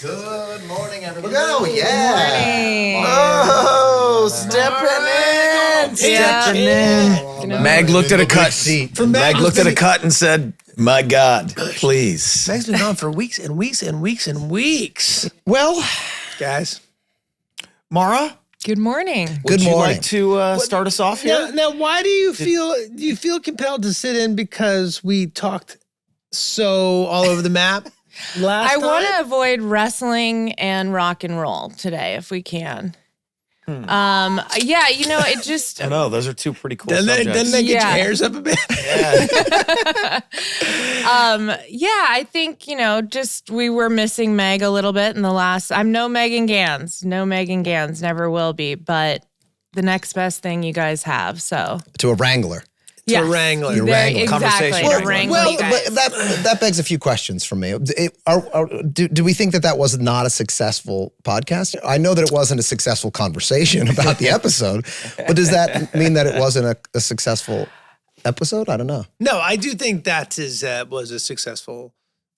Good morning, everybody. Oh, yeah. Oh, stepping in. Meg looked at a cut sheet. Meg looked at a cut and said, my God, please. Meg's been gone for weeks and weeks and weeks and weeks. Well, Guys. Mara, Good morning. would you morning. like to start us off here? Now, why do you feel compelled to sit in because we talked so all over the map last I time? want to avoid wrestling and rock and roll today if we can. Yeah, it just I know, those are two pretty cool Doesn't subjects. that get Yeah. your hairs up a bit? I think, just we were missing Meg a little bit in the last. I'm no Megan Gans. No Megan Gans, never will be, but the next best thing you guys have. So To a wrangler. yeah, wrangler. Your Exactly. Conversation to wrangler. wrangle Well, you guys. but that begs a few questions from me. Do we think that was not a successful podcast? I know that it wasn't a successful conversation about the episode, but does that mean that it wasn't a successful episode? I don't know. No, I do think that was a successful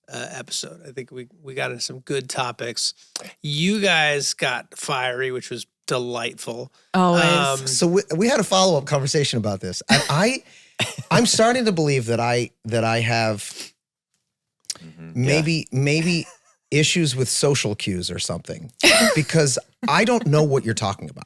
episode. I think we got into some good topics. You guys got fiery, which was delightful. Always. So we had a follow-up conversation about this. And I'm starting to believe that I have maybe issues with social cues or something because I don't know what you're talking about.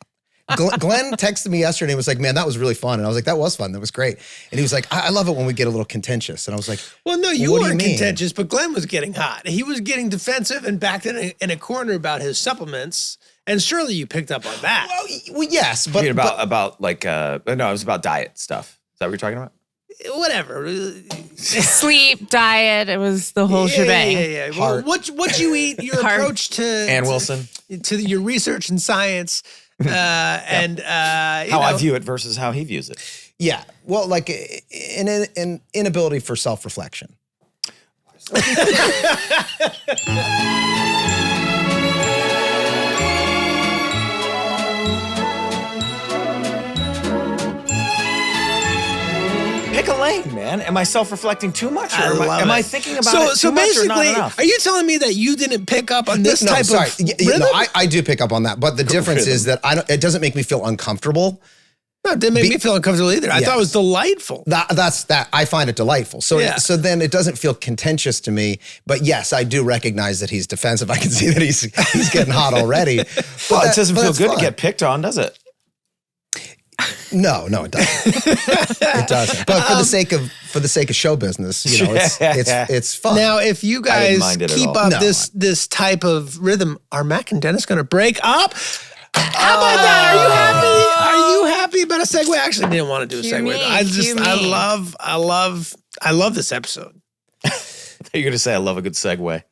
Glenn texted me yesterday and was like, man, that was really fun. And I was like, that was fun. That was great. And he was like, I love it when we get a little contentious. And I was like, Well, no, you what do you weren't mean? contentious, but Glenn was getting hot. He was getting defensive and backed in a corner about his supplements. And surely you picked up on that. well yes, but, It was about diet stuff. Is that what you're talking about? Whatever. Sleep, diet, it was the whole shebang. Yeah. Well, what you eat, your Heart. approach to Ann Wilson. to your research and science, and How I view it versus how he views it. yeah. Well, like an inability for self-reflection. Pick a lane, man. Am I self-reflecting too much? Or am I thinking about it too so much or not basically, enough? are you telling me that you didn't pick up on this type sorry. of Yeah, rhythm? no, I do pick up on that, but the difference is that it doesn't make me feel uncomfortable. No, it didn't make me feel uncomfortable either. I Yes. thought it was delightful. That's I find it delightful. So Yeah. so then it doesn't feel contentious to me. But yes, I do recognize that he's defensive. I can see that he's getting hot already. Well, But it doesn't but feel that's good fine. to get picked on, does it? No, it doesn't. It doesn't. But for the sake of show business, it's fun. Now, if you I didn't guys mind it at keep all. up No. this type of rhythm, are Mac and Dennis going to break up? How about that? Are you happy? Are you happy about a segue? I actually didn't want to do a Cue segue. me, I love this episode. You're going to say I love a good segue.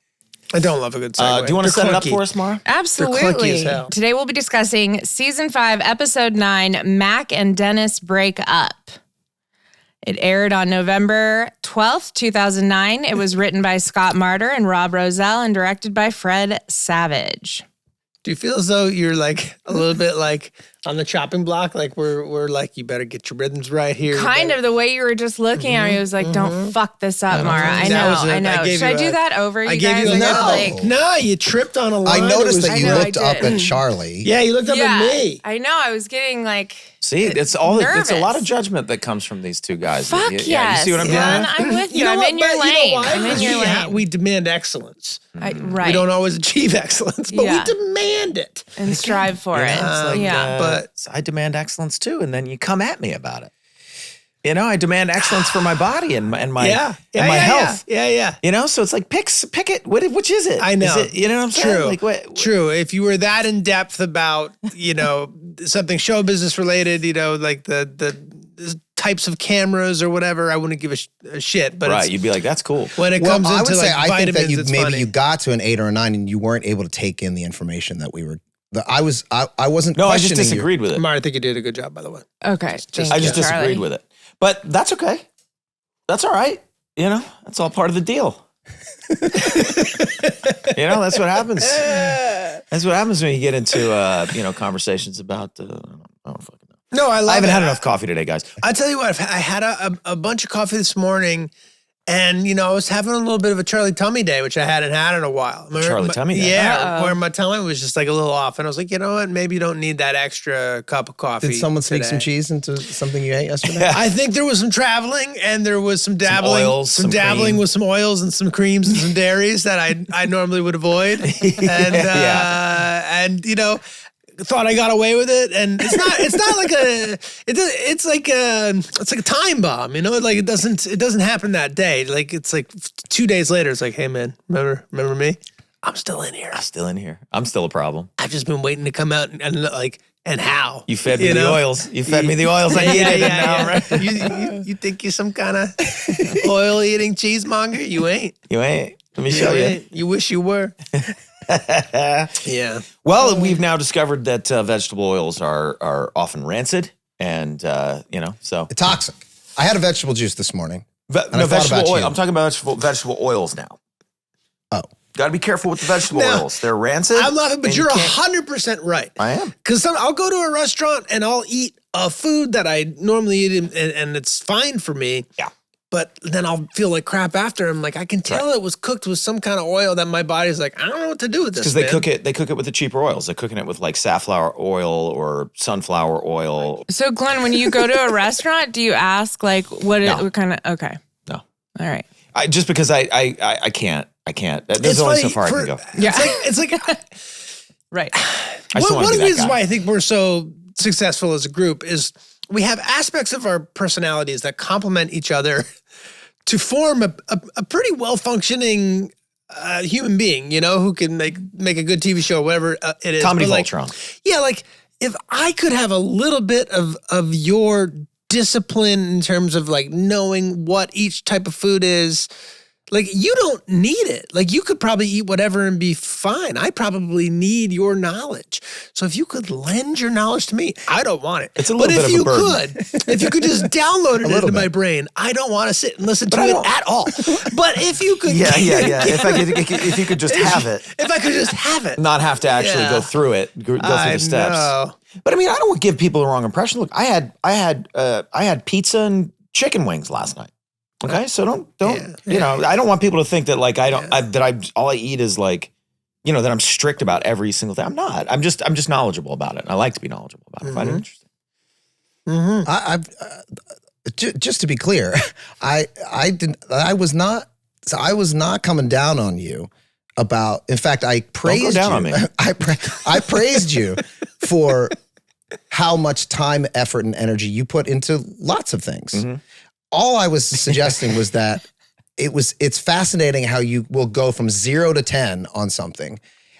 I don't love a good segue. Do you want to They're set it up clunky. for us, Mara? clunky as Absolutely. hell. Today we'll be discussing season 5, episode 9, Mac and Dennis Break Up. It aired on November 12th, 2009. It was written by Scott Martyr and Rob Rosell and directed by Fred Savage. Do you feel as though you're like a little bit like on the chopping block? Like we're like, you better get your rhythms right here. Kind of the way you were just looking at me, it was like, don't fuck this up, Mara. I That know. was it. Should I do that over, you I gave guys? you a I gotta, No. you tripped on a line. I It noticed was- that you I know, I looked up did. at Charlie. Yeah, you looked up yeah, at me. I know. I was getting like, See, it's all. It's a lot Nervous. of judgment that comes from these two guys. fuck Yeah, yes. you see what I'm man, doing? I'm with you. know I'm what? in your But you know lane. why? I'm in Because your lane. we demand excellence. Right. We don't always achieve excellence, but Yeah. we demand it. and strive for it. It's like, yeah. but- I demand excellence too, and then you come at me about it. I demand excellence for my body and my health. Yeah. So it's like pick it. Which is it? I know. Is it, you know what I'm saying? True. Like what? True. If you were that in depth about, something show business related, like the types of cameras or whatever, I wouldn't give a shit. But Right. You'd be like, that's cool. when it Well, comes I into would say like I think vitamins, that it's maybe funny. you got to an 8 or a 9 and you weren't able to take in the information that we were. I wasn't. No, I just questioning disagreed with it. Mara, I think you did a good job, by the way. Okay. I just Charlie. disagreed with it. But that's okay. That's all right. That's all part of the deal. That's what happens. That's what happens when you get into, conversations about, I don't fucking know. No, I love I haven't it. had enough coffee today, guys. I tell you what, I had a bunch of coffee this morning, And, I was having a little bit of a Charlie Tummy day, which I hadn't had in a while. Charlie Tummy day? Yeah, where my tummy was just like a little off. And I was like, you know what? Maybe you don't need that extra cup of coffee. Did someone sneak today. some cheese into something you ate yesterday? I think there was some traveling and there was some dabbling. oils, some dabbling cream. with some oils and some creams and some dairies that I normally would avoid. And, thought I got away with it, and it's not like it's like a time bomb, like it doesn't happen that day. Like it's like 2 days later, it's like, hey man, remember me? I'm still in here. I'm still a problem. I've just been waiting to come out and how You fed me the oils. You fed me the oils I needed. Now, right? You think you're some kind of oil eating cheesemonger? You ain't. You ain't. Let me show you. You wish you were. Yeah. Well, we've now discovered that vegetable oils are often rancid, and so Toxic. I had a vegetable juice this morning. I thought vegetable about oil. you. I'm talking about vegetable oils now. Oh. Got to be careful with the vegetable Now, oils. They're rancid. I'm laughing, but and you're you can't- 100% right. I am. Because I'll go to a restaurant and I'll eat a food that I normally eat and it's fine for me. Yeah. But then I'll feel like crap after. I'm like, I can tell it was cooked with some kind of oil that my body's like, I don't know what to do with this. Because they cook it. They cook it with the cheaper oils. They're cooking it with like safflower oil or sunflower oil. So, Glenn, when you go to a restaurant, do you ask like what kind of? Okay. No. All right. Just because I can't. I can't. There's It's only funny, so far I can go. Yeah. It's like Right. I just don't one want of to the be that reasons guy. why I think we're so successful as a group is we have aspects of our personalities that complement each other to form a pretty well-functioning human being, who can make a good TV show, whatever it is. Comedy But, like, Voltron. yeah, like if I could have a little bit of your discipline in terms of like knowing what each type of food is, like you don't need it. Like you could probably eat whatever and be fine. I probably need your knowledge. So if you could lend your knowledge to me, I don't want it. It's a little but bit if of a you burden. could, if you could just download it into little my bit. brain, I don't want to sit and listen to it at all. But if you could, Yeah. If you could just have it, if I could just have it, not have to actually go through it, go through the steps. know. But I mean, I don't want to give people the wrong impression. Look, I had pizza and chicken wings last night. Okay, so don't I don't want people to think that like all I eat is like, that I'm strict about every single thing. I'm not. I'm just knowledgeable about it. I like to be knowledgeable about it. I find it interesting. Just to be clear, I was not coming down on you about. In fact, I praised go down you. on me. I praised you for how much time, effort, and energy you put into lots of things. Mm-hmm. All I was suggesting was that it's fascinating how you will go from 0 to 10 on something.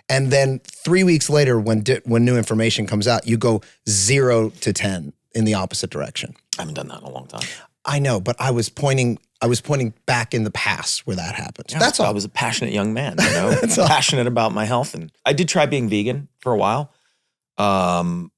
And then 3 weeks later, when new information comes out, you go 0 to 10 in the opposite direction. I haven't done that in a long time. I know, but I was pointing back in the past where that happened. Yeah, That's all. I was a passionate young man, passionate about my health, and I did try being vegan for a while, and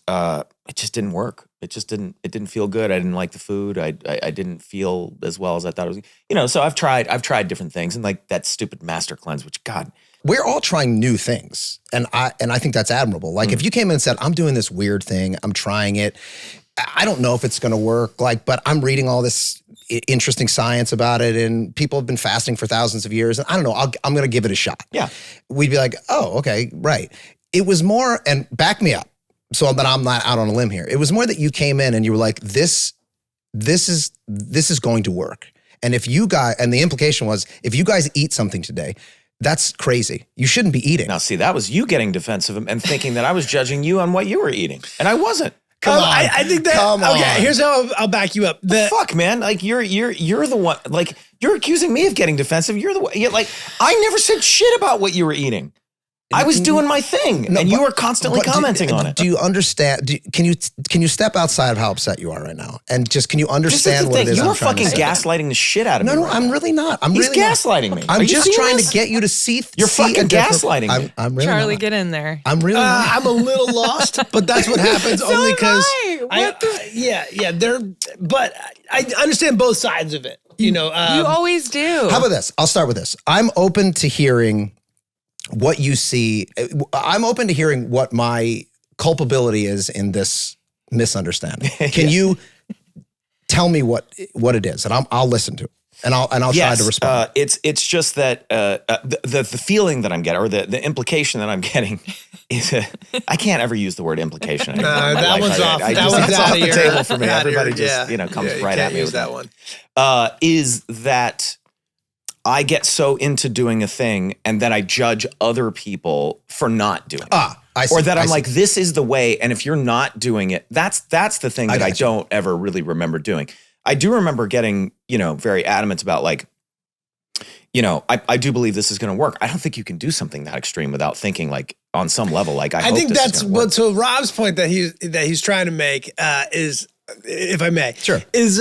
it just didn't work. It didn't feel good. I didn't like the food. I didn't feel as well as I thought it was. So I've tried different things, and like that stupid master cleanse, which God. We're all trying new things, and I think that's admirable. Like if you came in and said, "I'm doing this weird thing. I'm trying it. I don't know if it's going to work." But I'm reading all this interesting science about it, and people have been fasting for thousands of years, and I don't know. I'm going to give it a shot. Yeah, we'd be like, "Oh, okay, right." It was more, and back me up, so that I'm not out on a limb here. It was more that you came in and you were like, "This is going to work," and and the implication was, if you guys eat something today. That's crazy. You shouldn't be eating. Now, see, that was you getting defensive and thinking that I was judging you on what you were eating, and I wasn't. Come on. I think that. Come okay, on. here's how I'll back you up. Fuck, man! Like you're the one. Like you're accusing me of getting defensive. You're the one. Like I never said shit about what you were eating. I was doing my thing, and you were constantly commenting on it. Do you understand? Can you step outside of how upset you are right now, and can you understand what it is? You I'm were trying to fucking say? gaslighting the shit out of me. No, right I'm now. really not. He's gaslighting me. I'm Are you just seeing trying this? to get you to see. You're fucking gaslighting me. I'm really Charlie, not. get in there. I'm really. not. I'm a little lost, but that's what happens only am because I. But I understand both sides of it. You always do. How about this? I'll start with this. I'm open to hearing what you see. I'm open to hearing what my culpability is in this misunderstanding. Can you tell me what it is? And I'll listen to it. And I'll try to respond. It's just that the feeling that I'm getting, or the implication that I'm getting, is I can't ever use the word implication anymore. That one's off. That's off the table for me. Everybody just comes right at me use with that one. Is that I get so into doing a thing and then I judge other people for not doing it. I see, or that I'm see. like, this is the way, and if you're not doing it, that's the thing that I don't ever really remember doing. I do remember getting, very adamant about like, I do believe this is going to work. I don't think you can do something that extreme without thinking like on some level, like I hope think this that's is gonna work. what. So Rob's point that he's trying to make is, if I may, Sure. is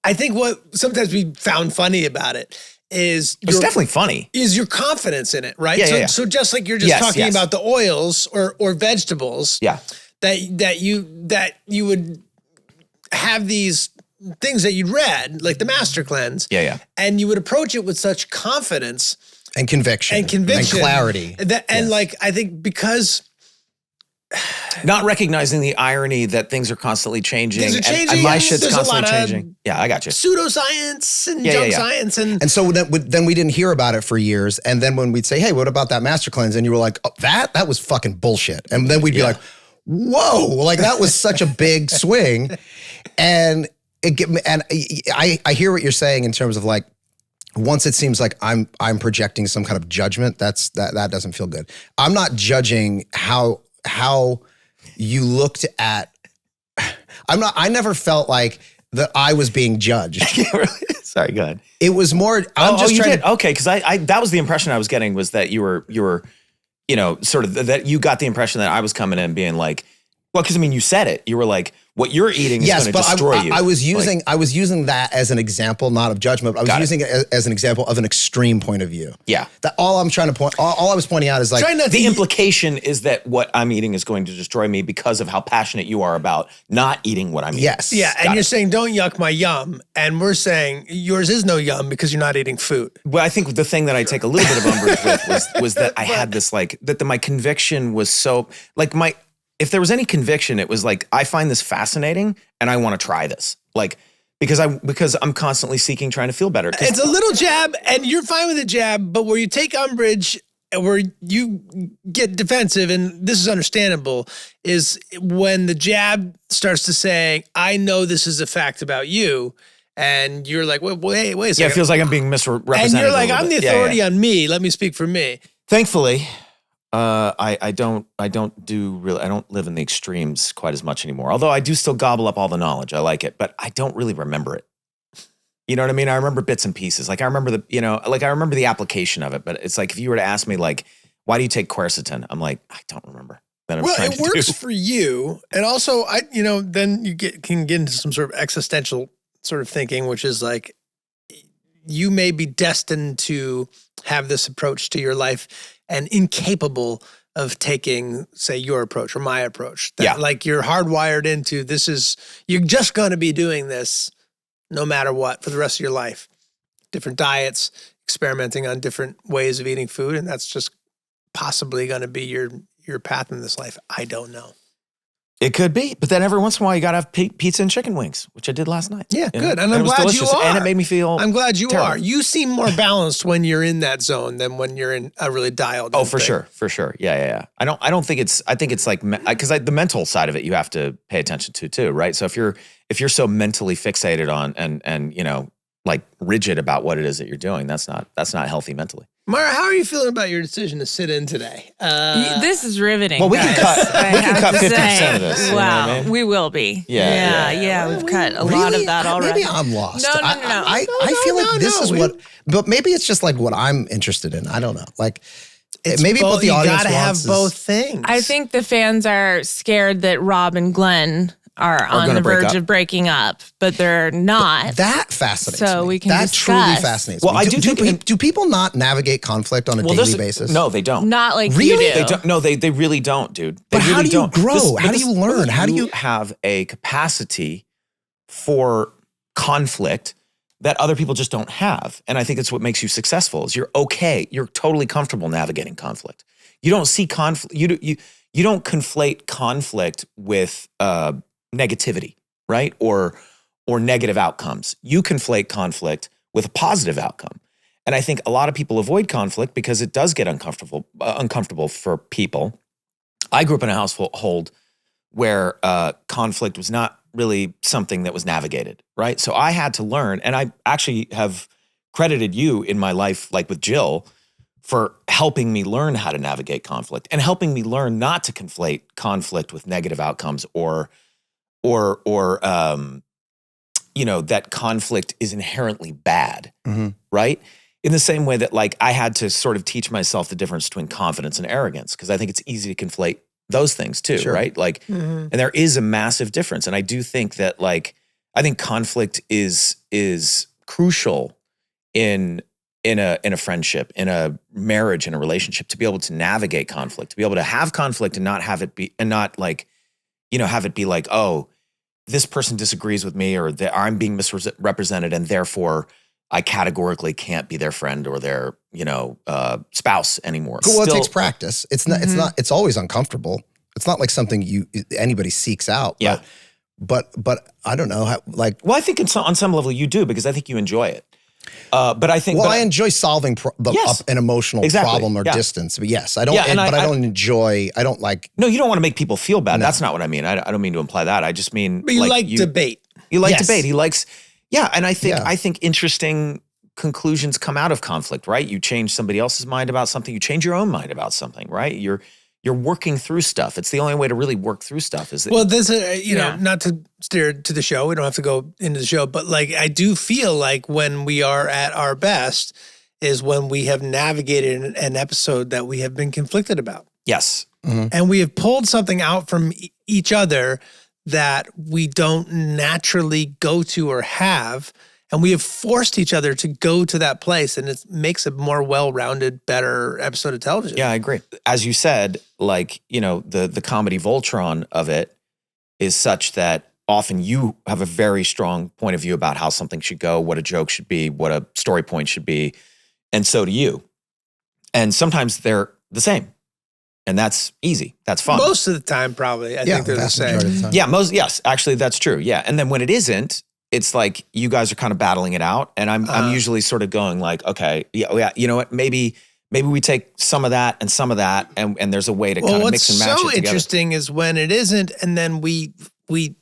I think what sometimes we found funny about it is It's definitely funny. is your confidence in it, right? Yeah, so, yeah. so just like you're just talking Yes. about the oils or vegetables, Yeah. that you would have these things that you'd read, like the Master Cleanse, Yeah. and you would approach it with such confidence and conviction. and clarity. like I think because Not recognizing the irony that things are constantly changing. Things are changing, And my and shit's there's a constantly lot of changing. Yeah, I got you. pseudoscience and Yeah, junk yeah. science And so then we didn't hear about it for years. And then when we'd say, hey, what about that Master Cleanse? And you were like, oh, that was fucking bullshit. And then we'd be like, whoa, like that was such a big swing. And I hear what you're saying in terms of like, once it seems like I'm projecting some kind of judgment, that doesn't feel good. I'm not judging how you looked at. I never felt like that I was being judged. Sorry, go ahead. It was more. I'm just you trying did? Okay, because I that was the impression I was getting, was that you were sort of that you got the impression that I was coming in being like, well, because you said it. You were like, what you're eating is going to destroy you. I was using that as an example, not of judgment. But I was using it as an example of an extreme point of view. Yeah. That all I'm trying to point. All I was pointing out is like The implication is that what I'm eating is going to destroy me because of how passionate you are about not eating what I'm eating. yes, Yeah, and you're saying don't yuck my yum, and we're saying yours is no yum because you're not eating food. Well, I think the thing that I take a little bit of umbrage with was that I had this like that my conviction was so like if there was any conviction, it was like, I find this fascinating and I want to try this. Like, because I'm constantly trying to feel better. It's a little jab, and you're fine with a jab, but where you take umbrage, where you get defensive, and this is understandable, is when the jab starts to say, I know this is a fact about you, and you're like, wait a second. Yeah, it feels like I'm being misrepresented. And you're like, a little I'm the bit. authority on me. Let me speak for me. Thankfully, I don't live in the extremes quite as much anymore. Although I do still gobble up all the knowledge. I like it, but I don't really remember it. You know what I mean? I remember bits and pieces. Like I remember the application of it, but it's like, if you were to ask me like, why do you take quercetin? I'm like, I don't remember. Well, it works for you. And also then you can get into some sort of existential sort of thinking, which is like, you may be destined to have this approach to your life and incapable of taking, say, your approach or my approach. Like you're hardwired into you're just going to be doing this no matter what for the rest of your life. Different diets, experimenting on different ways of eating food, and that's just possibly going to be your path in this life. I don't know. It could be, but then every once in a while you got to have pizza and chicken wings, which I did last night. Yeah, You good. know? And I'm it was glad delicious, you are. and it made me feel. I'm glad you terrible. are. You seem more balanced when you're in that zone than when you're in a really dialed. Oh, for sure. Yeah. I don't think it's. I think it's like because the mental side of it you have to pay attention to too, right? So if you're so mentally fixated on and like rigid about what it is that you're doing, that's not healthy mentally. Mara, how are you feeling about your decision to sit in today? This is riveting. Well, we can guys. cut. I We can have cut to 50% say. of this. You know Wow, what I mean? we will be. Yeah. We've cut a lot Really? of that already. Maybe I'm lost. No. I feel like this is what, but maybe it's just like what I'm interested in. I don't know. Like maybe what the you audience gotta have wants both is, things. I think the fans are scared that Rob and Glenn are on gonna the break verge up. of breaking up, but they're not. that fascinates So me. we can that truly discuss. fascinates Well, me. I do think- do people not navigate conflict on a daily basis? No, they don't. Not like Really? you do. They don't. No, they really don't, dude. They But how really do you don't. grow? How do you learn? How do you have a capacity for conflict that other people just don't have? And I think it's what makes you successful. Is you're okay. You're totally comfortable navigating conflict. You don't see conflict. You don't conflate conflict with negativity, right? Or or negative outcomes. You conflate conflict with a positive outcome. And I think a lot of people avoid conflict because it does get uncomfortable for people. I grew up in a household where conflict was not really something that was navigated, right? So I had to learn, and I actually have credited you in my life, like with Jill, for helping me learn how to navigate conflict and helping me learn not to conflate conflict with negative outcomes or that conflict is inherently bad, right? In the same way that like I had to sort of teach myself the difference between confidence and arrogance, because I think it's easy to conflate those things too, right? Like, and there is a massive difference. And I do think that like, I think conflict is crucial in a friendship, in a marriage, in a relationship, to be able to navigate conflict, to be able to have conflict and not have it be, and not like, have it be like, oh, this person disagrees with me, or that I'm being misrepresented, and therefore I categorically can't be their friend or their, spouse anymore. Well, it takes practice. It's not. It's always uncomfortable. It's not like something anybody seeks out. Yeah. But I don't know how. Like, well, I think on some level you do, because I think you enjoy it. But I think, I enjoy solving an emotional problem or distance. But yes, I don't. I don't enjoy. I don't like. No, you don't want to make people feel bad. No. That's not what I mean. I don't mean to imply that. I just mean. But you like debate. You like debate. He likes. Yeah, and I think interesting conclusions come out of conflict, right? You change somebody else's mind about something. You change your own mind about something, right? You're working through stuff. It's the only way to really work through stuff. Is that, well, this not to steer to the show. We don't have to go into the show, but like I do feel like when we are at our best is when we have navigated an episode that we have been conflicted about. Yes, and we have pulled something out from each other that we don't naturally go to or have, and we have forced each other to go to that place, and it makes a more well-rounded, better episode of television. Yeah, I agree. As you said, like, the comedy Voltron of it is such that often you have a very strong point of view about how something should go, what a joke should be, what a story point should be, and so do you. And sometimes they're the same. And that's easy. That's fun. Most of the time, probably. I think they're the same. Yeah, yes, actually, that's true. Yeah. And then when it isn't, it's like you guys are kind of battling it out. And I'm usually sort of going like, okay, yeah, you know what? Maybe we take some of that and some of that, and there's a way to kind of mix and match it together. What's so interesting is when it isn't, and then we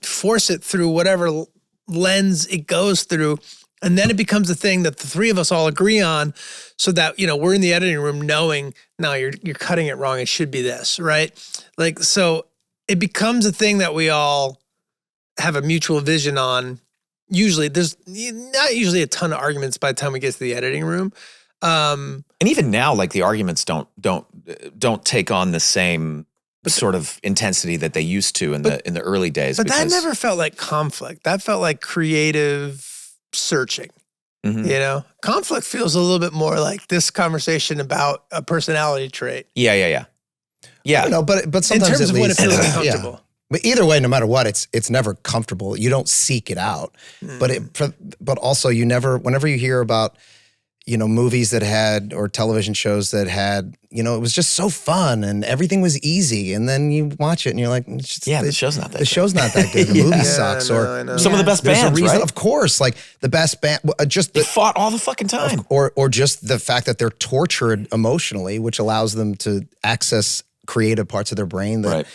force it through whatever lens it goes through, and then it becomes a thing that the three of us all agree on, so that, we're in the editing room knowing, no, you're cutting it wrong. It should be this, right? Like, so it becomes a thing that we all have a mutual vision on. Usually there's not usually a ton of arguments by the time we get to the editing room. And even now, like the arguments don't take on the same sort of intensity that they used to in the early days. But that never felt like conflict. That felt like creative searching. Conflict feels a little bit more like this conversation about a personality trait. Yeah. No, but sometimes in terms of when it feels uncomfortable. Yeah. But either way, no matter what, it's never comfortable. You don't seek it out. But also you never, whenever you hear about, movies that had, or television shows that had, it was just so fun and everything was easy. And then you watch it and you're like, the show's not that good. The show's not that good. The movie sucks. I know. Some of the best bands, right? Of course, like the best band, they fought all the fucking time. Or just the fact that they're tortured emotionally, which allows them to access creative parts of their brain. That,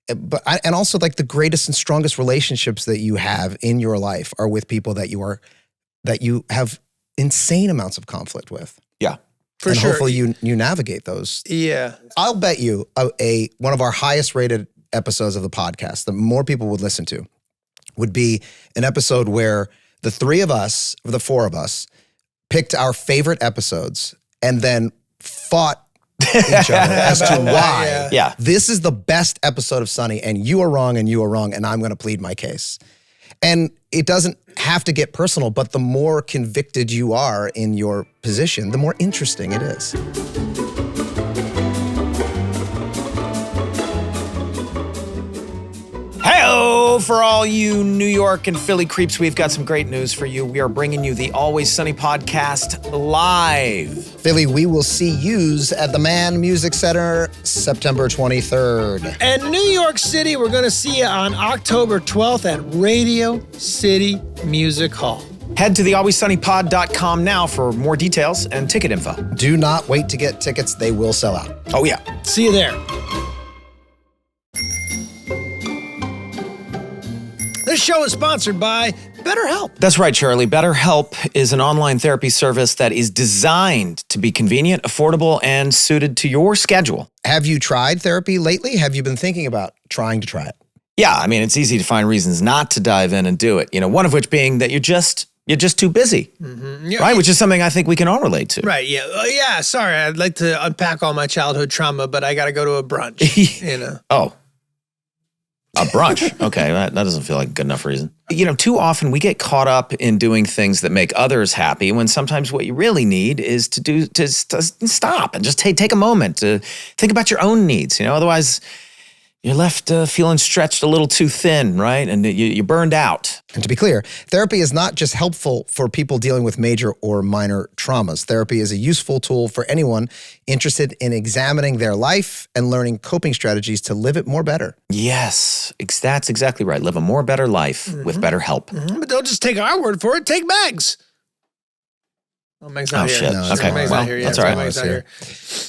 right. And also like the greatest and strongest relationships that you have in your life are with people that you have insane amounts of conflict with. Yeah. For sure. Hopefully you navigate those. Yeah. I'll bet you one of our highest rated episodes of the podcast that more people would listen to would be an episode where the three of us, or the four of us, picked our favorite episodes and then fought each other as to why this is the best episode of Sunny and you are wrong and I'm going to plead my case. And it doesn't have to get personal, but the more convicted you are in your position, the more interesting it is. Hey-o! for all you New York and Philly creeps, we've got some great news for you. We are bringing you the Always Sunny podcast live. Philly, we will see yous at the Mann Music Center September 23rd. And New York City, we're going to see you on October 12th at Radio City Music Hall. Head to the alwayssunnypod.com now for more details and ticket info. Do not wait to get tickets. They will sell out. Oh, yeah. See you there. This show is sponsored by BetterHelp. That's right, Charlie. BetterHelp is an online therapy service that is designed to be convenient, affordable, and suited to your schedule. Have you tried therapy lately? Have you been thinking about trying to try it? Yeah, I mean, it's easy to find reasons not to dive in and do it. One of which being that you're just too busy, Yeah, right? Which is something I think we can all relate to. Right, yeah. Yeah, sorry, I'd like to unpack all my childhood trauma, but I got to go to a brunch, Oh. A brunch. Okay, that doesn't feel like a good enough reason. Too often we get caught up in doing things that make others happy when sometimes what you really need is to stop and just take a moment to think about your own needs. Otherwise you're left feeling stretched a little too thin, right? And you're burned out. And to be clear, therapy is not just helpful for people dealing with major or minor traumas. Therapy is a useful tool for anyone interested in examining their life and learning coping strategies to live it more better. Yes, that's exactly right. Live a more better life with BetterHelp. But don't just take our word for it. Take Meg's. Oh, Meg's not here. Shit. No, Okay, Meg's well, not here yet. that's all right. Meg's not here.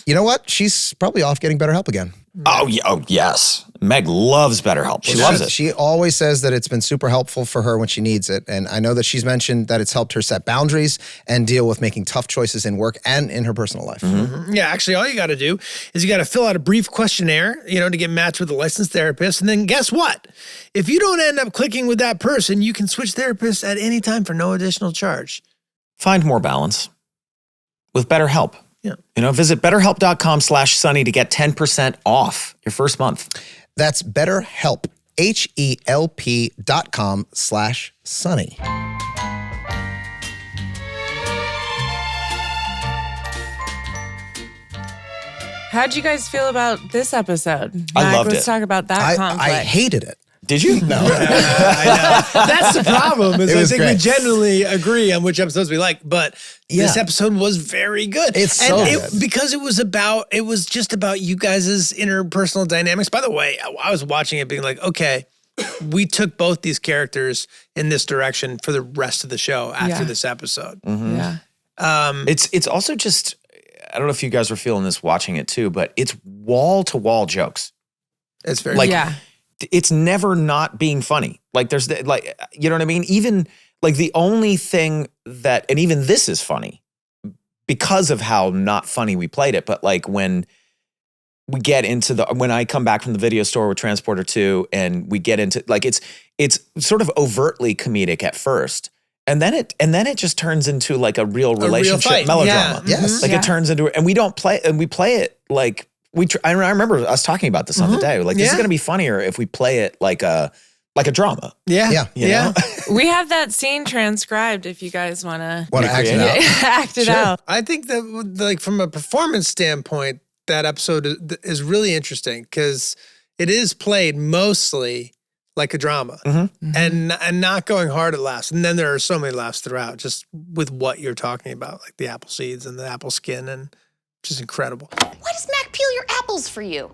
You know what? She's probably off getting better help again. Oh, yeah. Oh, yes. Meg loves BetterHelp. She loves it. She always says that it's been super helpful for her when she needs it. And I know that she's mentioned that it's helped her set boundaries and deal with making tough choices in work and in her personal life. Yeah, actually, all you got to do is you got to fill out a brief questionnaire, to get matched with a licensed therapist. And then guess what? If you don't end up clicking with that person, you can switch therapists at any time for no additional charge. Find more balance with BetterHelp. Yeah. Visit betterhelp.com/sunny to get 10% off your first month. That's BetterHelp, HELP.com/sunny. How'd you guys feel about this episode? I loved Let's it. talk about that conflict. I hated it. Did you? No. I know. That's the problem. Is It I was think we great. generally agree on which episodes we like, but this Yeah. episode was very good. It's so good. Because it was just about you guys' interpersonal dynamics. By the way, I was watching it being like, okay, we took both these characters in this direction for the rest of the show after Yeah. this episode. Yeah. It's also just, I don't know if you guys were feeling this watching it too, but it's wall-to-wall jokes. It's very Like, Yeah. it's never not being funny. Like there's like, you know what I mean? Even like the only thing that, and even this is funny because of how not funny we played it. But like when we get into when I come back from the video store with Transporter 2 and we get into like, it's sort of overtly comedic at first. And then it just turns into like a real relationship fight. melodrama. Yeah. Yes. Like Yeah. it turns into, and we play it like, I remember us talking about this on the day. Like, this is Yeah. going to be funnier if we play it like a drama. Yeah. Yeah. You know? We have that scene transcribed if you guys want to Want to act it Recreate out? act it Sure. out. I think that, like, from a performance standpoint, that episode is really interesting because it is played mostly like a drama and not going hard at laughs. And then there are so many laughs throughout just with what you're talking about, like the apple seeds and the apple skin, and which is incredible. Why does Mac peel your apples for you?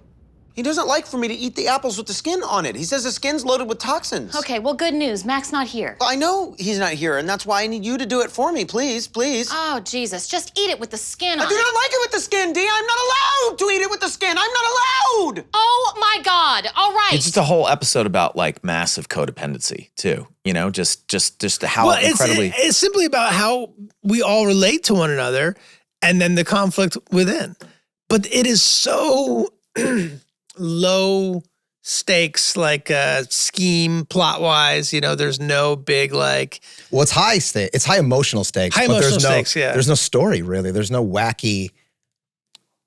He doesn't like for me to eat the apples with the skin on it. He says the skin's loaded with toxins. Okay, well, good news. Mac's not here. I know he's not here, and that's why I need you to do it for me, please, please. Oh, Jesus. Just eat it with the skin I on do it. not like it with the skin, Dee. I'm not allowed to eat it with the skin. I'm not allowed. Oh, my God. All right. It's just a whole episode about like massive codependency too. Just how incredibly. It's simply about how we all relate to one another and then the conflict within. But it is so low stakes, like scheme plot wise. There's no big like. Well, it's high stake. It's high emotional stakes. High but there's emotional no, stakes, yeah. There's no story really. There's no wacky.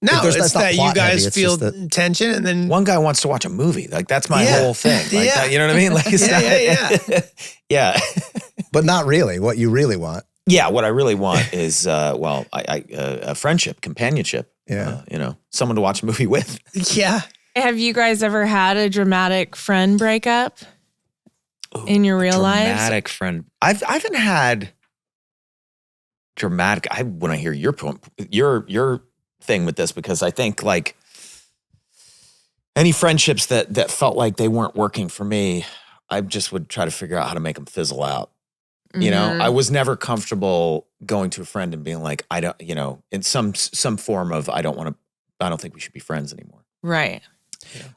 No, There's- it's that's not that you plot heavy, guys it's feel just tension and then One guy wants to watch a movie. Like that's my Yeah. whole thing. Like Yeah. that, you know what I mean? Like it's Yeah, yeah. But not really. What you really want. Yeah, what I really want is, a friendship, companionship. Yeah. Someone to watch a movie with. yeah. Have you guys ever had a dramatic friend breakup? in your real lives? Dramatic friend. I haven't had dramatic. I want to hear your thing with this, because I think like any friendships that felt like they weren't working for me, I just would try to figure out how to make them fizzle out. You know, I was never comfortable going to a friend and being like, I don't, you know, in some form of I don't think we should be friends anymore. Right.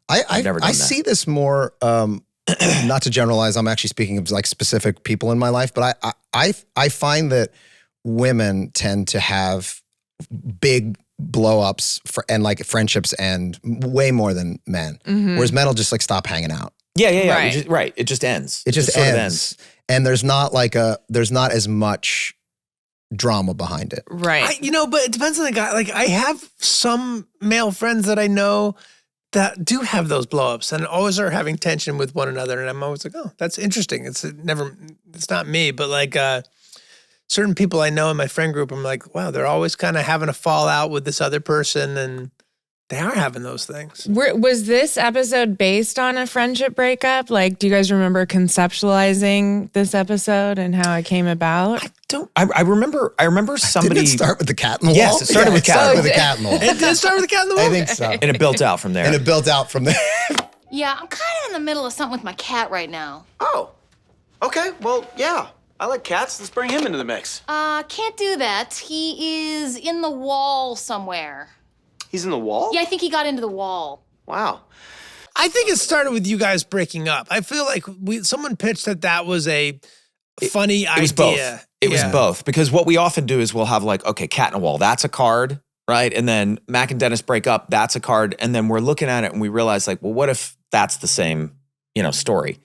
I've never done I that. see this more, not to generalize, I'm actually speaking of like specific people in my life, but I find that women tend to have big blow-ups and like friendships and way more than men. Whereas men will just like stop hanging out. Yeah. Right. It just ends. It just sort of ends. And there's not as much drama behind it. Right. But it depends on the guy. Like I have some male friends that I know that do have those blowups and always are having tension with one another. And I'm always like, oh, that's interesting. It's not me, but like certain people I know in my friend group, I'm like, wow, they're always kind of having a fallout with this other person, and they are having those things. Was this episode based on a friendship breakup? Like, do you guys remember conceptualizing this episode and how it came about? I remember somebody. Didn't it start with the cat in the wall? Yes, it started with cat. Started with the cat in the wall. It did start with the cat in the wall? I think so. And it built out from there. And it built out from there. Yeah, I'm kind of in the middle of something with my cat right now. Oh, okay. Well, yeah. I like cats. Let's bring him into the mix. Can't do that. He is in the wall somewhere. He's in the wall? Yeah, I think he got into the wall. Wow. I think it started with you guys breaking up. I feel like someone pitched that was a funny idea. It was both. It was both, because what we often do is we'll have like, okay, cat in a wall, that's a card, right? And then Mac and Dennis break up, that's a card. And then we're looking at it and we realize like, well, what if that's the same, story?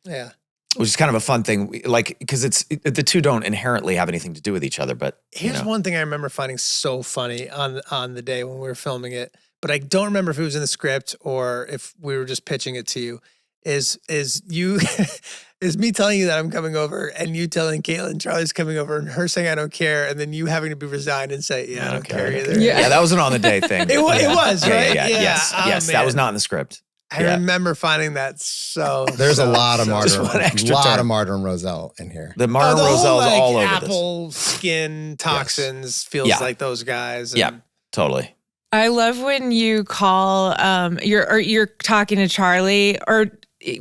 Yeah. Which is kind of a fun thing, like, because the two don't inherently have anything to do with each other. But Here's one thing I remember finding so funny on the day when we were filming it, but I don't remember if it was in the script or if we were just pitching it to you. Is you is me telling you that I'm coming over and you telling Caitlin Charlie's coming over and her saying I don't care, and then you having to be resigned and say, yeah, I don't care either. Yeah, that was an on the day thing. It was, right? Yeah. Yes, Oh, yes, that man. was not in the script. I remember finding that so. There's a lot of Just one extra Martyr term. and Roselle in here. The Martin the whole, Roselle's like, all over apple skin toxins feels Yeah. like those guys. this. Yeah, and- totally. I love when you call you're talking to Charlie, or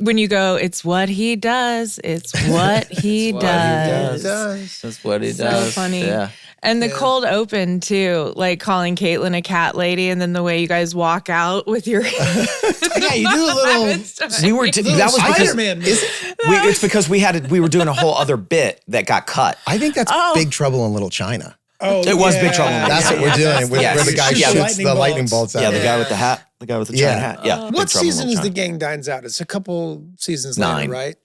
when you go, it's what he does. It's what he does. That's what he So funny. Yeah. And the cold open too, like calling Caitlin a cat lady, and then the way you guys walk out with your Yeah, you do a little. We were that was because Spider-Man. it's because we were doing a whole other bit that got cut. I think that's Big Trouble in Little China. Oh, It was Big Trouble in Little That's China. what we're doing. Where Yes. the guy Yeah. shoots the lightning bolts out. Yeah, the guy with the hat, the guy with the giant hat. Yeah. Big What Trouble in season Little is the China. gang dines out? It's a couple seasons 9. later, right?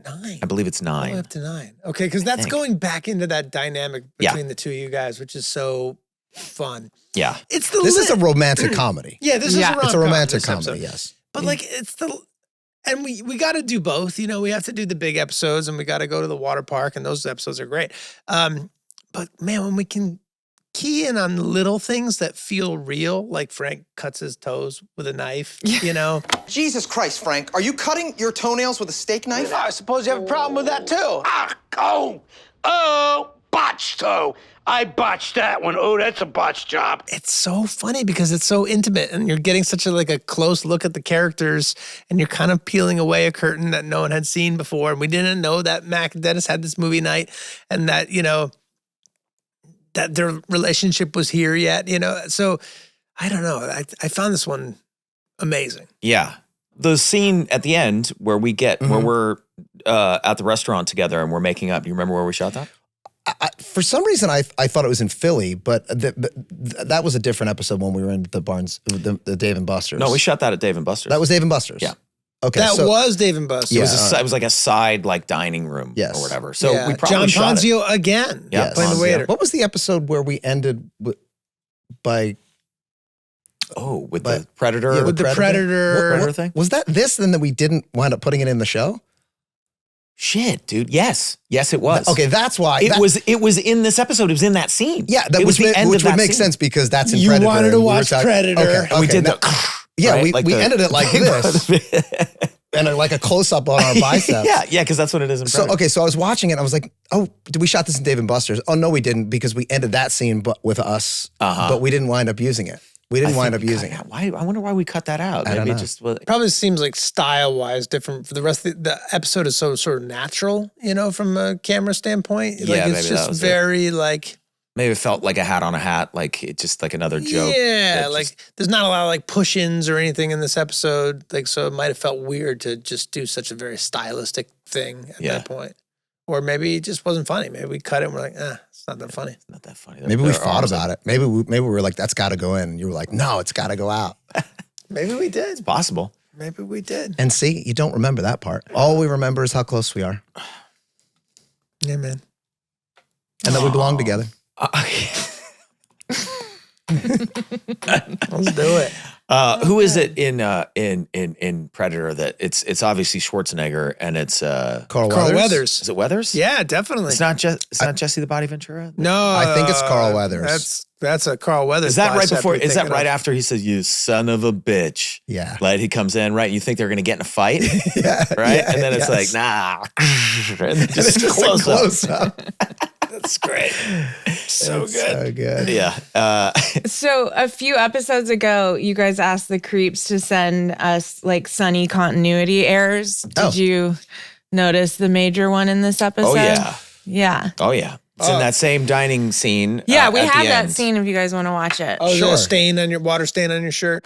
9. I believe it's All the way 9. up to 9. Okay, because that's think. going back into that dynamic Yeah. between the two of you guys, which is so fun. Yeah. It's the This is a romantic comedy. yeah. This is Yeah. a rom-com, It's a romantic this episode. comedy, yes. But like it's and we got to do both. We have to do the big episodes and we got to go to the water park, and those episodes are great. But man, when we can key in on little things that feel real, like Frank cuts his toes with a knife, Jesus Christ, Frank. Are you cutting your toenails with a steak knife? I suppose you have a problem with that, too. Botched toe. I botched that one. Oh, that's a botched job. It's so funny because it's so intimate and you're getting such a close look at the characters, and you're kind of peeling away a curtain that no one had seen before. And we didn't know that Mac and Dennis had this movie night, and that, that their relationship was here yet, So I don't know. I found this one amazing. Yeah. The scene at the end where we get where we're at the restaurant together and we're making up. You remember where we shot that? For some reason, I thought it was in Philly, but that was a different episode when we were in the Barnes, the Dave and Buster's. No, we shot that at Dave and Buster's. That was Dave and Buster's. Yeah. Okay. That so, was Dave and Buster's. It was like a side Yes. dining room or whatever. So Yeah, we probably John shot it. Ponzio again, Yeah, playing the Ponzio. waiter. What was the episode where we ended by with But- the Predator. Yeah, With the Predator. Predator thing? Was that this? Then that we didn't wind up putting it in the show. Shit, dude. Yes, it was. Okay, that's why It was in this episode. It was in that scene. Yeah, that it was the end which of would that make scene. sense because that's in You Predator. wanted to and we were watch talking- Predator. Okay, And we did now- the yeah, right? we Like we the- ended it like this. and like a close up on our biceps. yeah, because that's what it is in So Predator. okay, so I was watching it. I was like, "Oh, did we shot this in Dave & Buster's?" Oh no, we didn't because we ended that scene, with us, but we didn't wind up using it. We didn't wind up using it. Why? I wonder why we cut that out. I don't Maybe know. it just was. Probably seems like style-wise different. For the rest of the episode is so sort of natural, from a camera standpoint. Yeah, like maybe it's that just was it. very like Maybe it felt like a hat on a hat, like it just like another joke. yeah, that like just- there's not a lot of like push-ins or anything in this episode. Like so, it might have felt weird to just do such a very stylistic thing at Yeah. that point. Or maybe it just wasn't funny. Maybe we cut it and we're like, it's not that funny. It's not that funny. Maybe we thought about it. Maybe we were like, "That's got to go in." And you were like, "No, it's got to go out." Maybe we did. It's possible. Maybe we did. And see, you don't remember that part. All we remember is how close we are Yeah, man. and that we belong together. Let's do it. Who is it in Predator that it's obviously Schwarzenegger and it's Carl Weathers. is it Weathers? Yeah, definitely. It's not Jesse the Body Ventura. No, I think it's Carl Weathers. That's a Carl Weathers. Is that right bicep before? you're Is that thinking right of. after he says, "You son of a bitch"? Yeah. Like he comes in, right? You think they're gonna get in a fight, Yeah, right? yeah, And then it's yes. like, nah, and then And it's just a close up. close up. That's great. So It's good. so good. Yeah. So a few episodes ago, you guys asked the creeps to send us like Sunny continuity errors. Did you notice the major one in this episode? Oh yeah. Yeah. Oh yeah. It's in that same dining scene. Yeah, we at the have that end. scene if you guys want to watch it. Oh, is there Sure. a stain on your water stain on your shirt?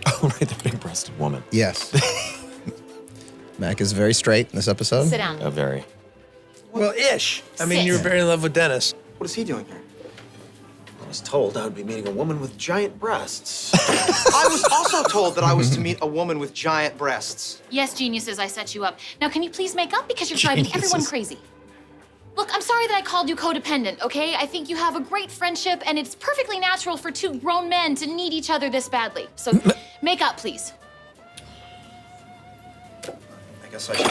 Oh right, the big-breasted woman. Yes. Mac is very straight in this episode. Sit down. A very. Well, ish. I mean, Sit. you were very in love with Dennis. What is he doing here? I was told I would be meeting a woman with giant breasts. I was also told that I was to meet a woman with giant breasts. Yes, geniuses, I set you up. Now, can you please make up because you're driving everyone crazy? Look, I'm sorry that I called you codependent, okay? I think you have a great friendship, and it's perfectly natural for two grown men to need each other this badly. So, make up, please. I guess I should.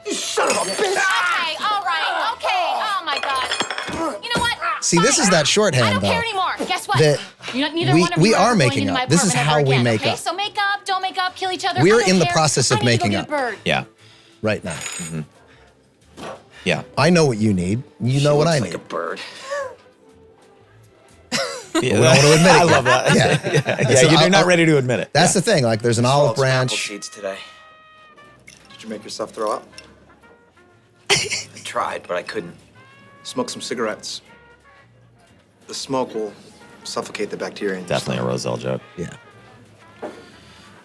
You son of a bitch! Okay, all right, okay. Oh my God. You know what? See, this is Fine. that shorthand, I don't care though, anymore. Guess what? that Neither we- one of you we are are ever going making into my up. This is apartment how ever we again, make okay? up. So make up, don't make up, kill each other. We're I don't in the care. process of I need to making go up. get a bird. Yeah. right now. Yeah. I know what you need. You know what I Looks need. like a bird. Yeah, We don't want to admit it. I love that. Yeah. Yeah, So you're I'll- not ready to admit it. That's the thing. Like, there's an olive Swallowed some apple branch. seeds today. Did you make yourself throw up? I tried, but I couldn't. Smoke some cigarettes. The smoke will suffocate the bacteria. In your Definitely a stomach. Roselle joke. Yeah.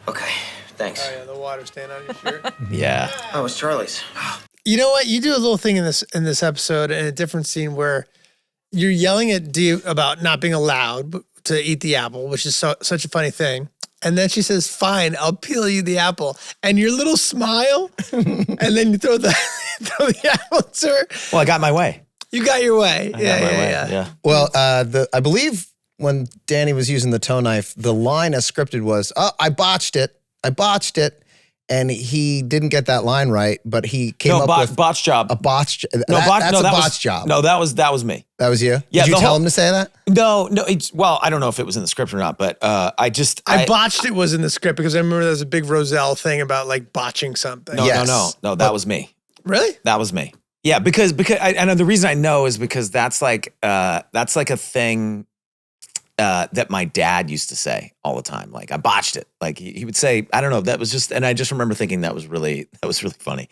Okay, thanks. Oh yeah, the water stain on your shirt. Yeah. Oh, it's Charlie's. You know what? You do a little thing in this episode in a different scene where you're yelling at Dee about not being allowed to eat the apple, which is such a funny thing. And then she says, "Fine, I'll peel you the apple." And your little smile, and then you throw the apple to her. Well, I got my way. You got your way. I got my way. Yeah. Well, I believe when Danny was using the toe knife, the line as scripted was, "Oh, I botched it. And he didn't get that line right, but he came up with botch job. a botched. No, That's a that botch was, job. No, that was me. That was you? Yeah, Did you the tell whole- him to say that? No, well, I don't know if it was in the script or not, but I botched it was in the script because I remember there was a big Roselle thing about like botching something. No, Yes. no, that was me. Really? That was me. Yeah, because I know the reason I know is because that's like a thing that my dad used to say all the time. Like I botched it. Like he would say, I don't know. That was just, and I just remember thinking that was really funny.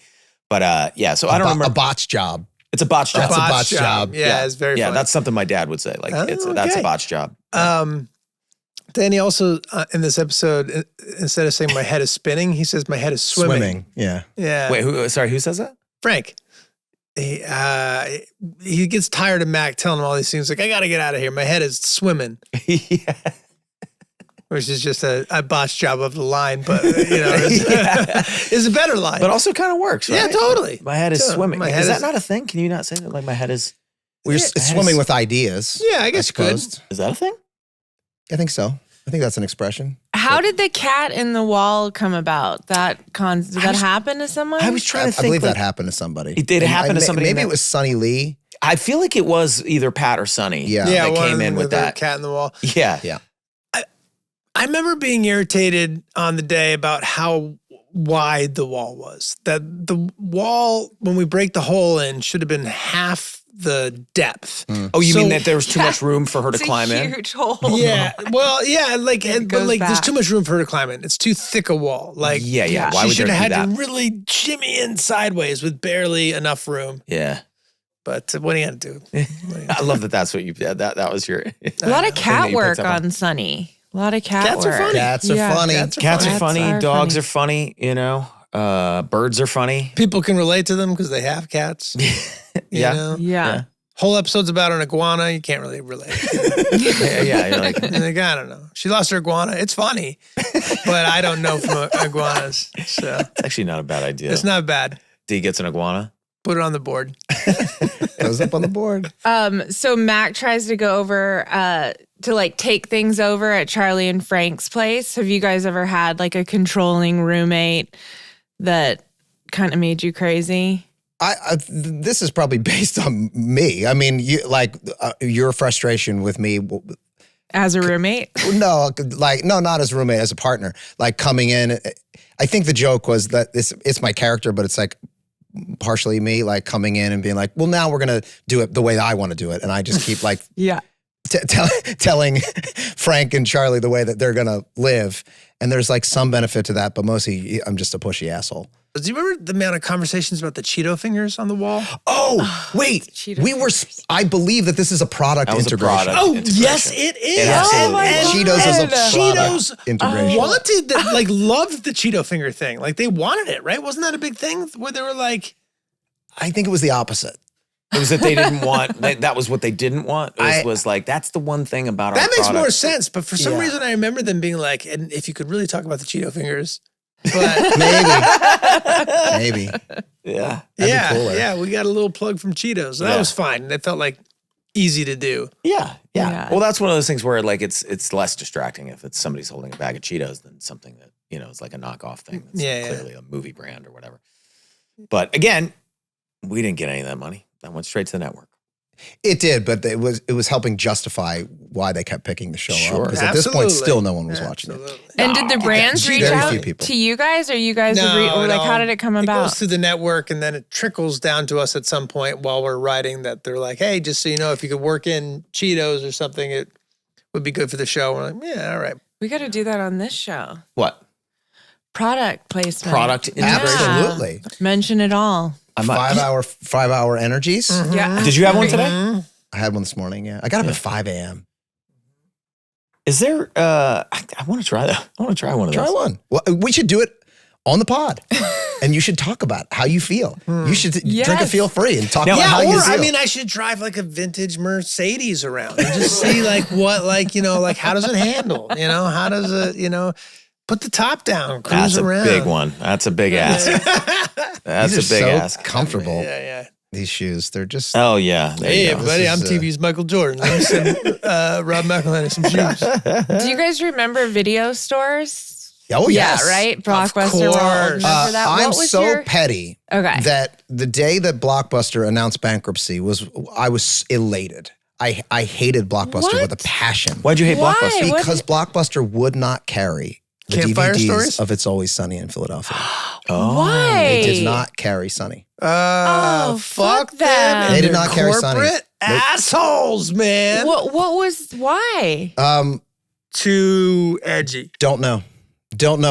But yeah, so I don't remember. A botch job. It's a botch job. That's a botch job. Yeah, it's very yeah. funny. That's something my dad would say. Like that's a okay. botch job. Danny also in this episode, instead of saying my head is spinning, he says my head is swimming. Yeah. Yeah. Wait, who says that? Frank. He gets tired of Mac telling him all these things like, I got to get out of here. My head is swimming, Yeah. which is just a botch job of the line, but is a better line. But also kind of works, right? Yeah, totally. My head is Totally. swimming. My head is that is- not a thing? Can you not say that? Like my head is. We're Yeah. swimming with ideas. Yeah, I guess you could. suppose. Is that a thing? I think so. I think that's an expression. How did the cat in the wall come about? Did that happen to someone? I was trying to I think. believe like, that happened to somebody. It did happen to somebody in Maybe that- it was Sonny Lee. I feel like it was either Pat or Sonny. Yeah. that one came in with their that. cat in the wall. Yeah. Yeah. I remember being irritated on the day about how wide the wall was. That the wall, when we break the hole in, should have been half the depth. Oh, you So- mean that there was too much room for her to It's climb a in? huge hole. Yeah, well, yeah, like, but goes like, there's back. too much room for her to climb in. It's too thick a wall. Like, Yeah. Why she would should there have be had that? to really shimmy in sideways with barely enough room. Yeah. But what are you gonna do? I love that. That's what you. Yeah, that was your. A lot of that cat you work picked up on. on Sunny. A lot of cat Cats are work. funny. Cats are Yeah. funny. Cats are Cats are Cats funny. are Dogs funny. are funny. You know, birds are funny. People can relate to them because they have cats. You Yeah. know? Yeah. Whole episode's about an iguana. You can't really relate. yeah. You're like, And like, I don't know. She lost her iguana. It's funny, but I don't know from iguanas. So it's actually not a bad idea. it's not bad. D gets an iguana. Put it on the board. Goes up on the board. So Mac tries to go over to like take things over at Charlie and Frank's place. Have you guys ever had like a controlling roommate that kind of made you crazy? This is probably based on me. I mean, your frustration with me. As a roommate? No, not as a roommate, as a partner. Like coming in, I think the joke was that it's my character, but it's like partially me, like coming in and being like, well, now we're gonna do it the way that I want to do it, and I just keep like Yeah. telling Frank and Charlie the way that they're gonna live, and there's like some benefit to that, but mostly I'm just a pushy asshole. Do you remember the amount of conversations about the Cheeto fingers on the wall? Oh, wait, Cheetos. I believe that this is a product That was a integration. product. Oh, integration. yes, it is. It absolutely And is. Cheetos is a Cheetos product integration. wanted that, like, loved the Cheeto finger thing. Like, they wanted it, right? Wasn't that a big thing where they were like, I think it was the opposite. It was that they didn't want. That was what they didn't want. I- Was like that's the one thing about that our makes product. more sense. But for some Yeah. reason, I remember them being like, and if you could really talk about the Cheeto fingers. But Maybe. Yeah. That'd be yeah, cooler. yeah, we got a little plug from Cheetos. That Yeah. was fine. That felt like easy to do. Yeah. Yeah. Well, that's one of those things where like it's less distracting if it's somebody's holding a bag of Cheetos than something that is like a knockoff thing. That's Yeah, yeah. clearly a movie brand or whatever. But again, we didn't get any of that money. That went straight to the network. It did, but it was helping justify why they kept picking the show Sure. up. Because at this point, Absolutely. still no one was watching it. Absolutely. And did the brands reach Very out few people. to you guys, or you guys No, or at like all. how did it come It about? goes through the network and then it trickles down to us at some point while we're writing that they're like, hey, just so you know, if you could work in Cheetos or something, it would be good for the show. We're like, yeah, all right. We got to do that on this show. What? Product placement. Product Yeah. integration. Absolutely. Mention it all. I might- 5-hour energies. Yeah. Did you have one today? I had one this morning. Yeah, I got up at 5 a.m. Is there? I want to try that. I want to try one of Try those. one. Well, we should do it on the pod, and you should talk about how you feel. You should drink a Yes. feel free and talk Now, about Yeah, how you or feel. I mean, I should drive like a vintage Mercedes around and just see like what, like, like how does it handle? How does it, put the top down, cruise That's a around. big one. That's a big ass. That's These a are big so ass. comfortable. Yeah. These shoes, they're just. Oh yeah. There Hey, you go. everybody, I'm is, TV's Michael Jordan. Let me send Rob McElhenney some shoes. Do you guys remember video stores? Oh yes, Yeah, right? Blockbuster World. course. Remember that? I'm What was so your... petty Okay. that the day that Blockbuster announced bankruptcy I was elated. I hated Blockbuster with a passion. Why'd you hate Why? Blockbuster? What- Because Blockbuster would not carry the Campfire DVDs Stories? of It's Always Sunny in Philadelphia. Why? They did not carry Sunny. Oh, fuck them. and They did their not carry Sonny. corporate assholes, man. What was why? Too edgy. Don't know.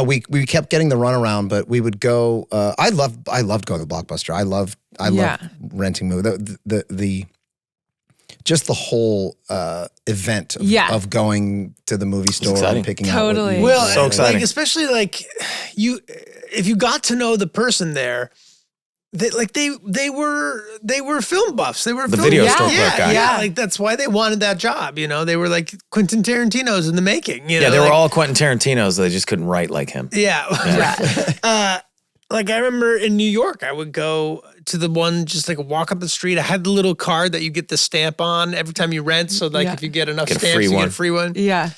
We kept getting the runaround, but we would go. I loved going to Blockbuster. I loved renting movies. The just the whole event of going to the movie store exciting. and picking out. Totally. What you Well, So exciting. like, especially like if you got to know the person there, they were film buffs. They were The film video buffs. store yeah, clerk guy. Yeah, like that's why they wanted that job. They were like Quentin Tarantino's in the making. Yeah, they were like, all Quentin Tarantino's. They just couldn't write like him. Yeah. Like I remember in New York, I would go to the one just like walk up the street. I had the little card that you get the stamp on every time you rent. So like if you get enough Get a stamps, free you one. get a free one. Yeah.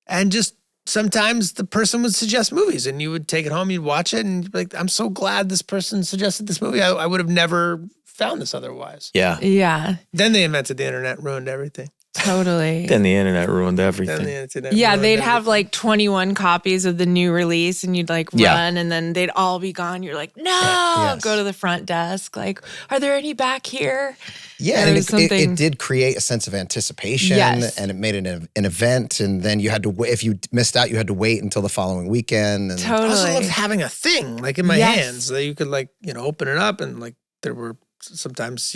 And just sometimes the person would suggest movies and you would take it home, you'd watch it and you'd be like, I'm so glad this person suggested this movie. I would have never found this otherwise. Yeah. Yeah, Then they invented the internet, ruined everything. totally. Then the internet ruined everything. Then the internet Yeah, ruined they'd have everything. like 21 copies of the new release and you'd like Yeah. run and then they'd all be gone. You're like, no, Yes. go to the front desk. Like, are there any back here? Yeah, There and was it something- did create a sense of anticipation, Yes. and it made it an event. And then you had to wait. If you missed out, you had to wait until the following weekend. And I also Totally. loved having a thing like in my Yes. hands that you could like, open it up and like there were sometimes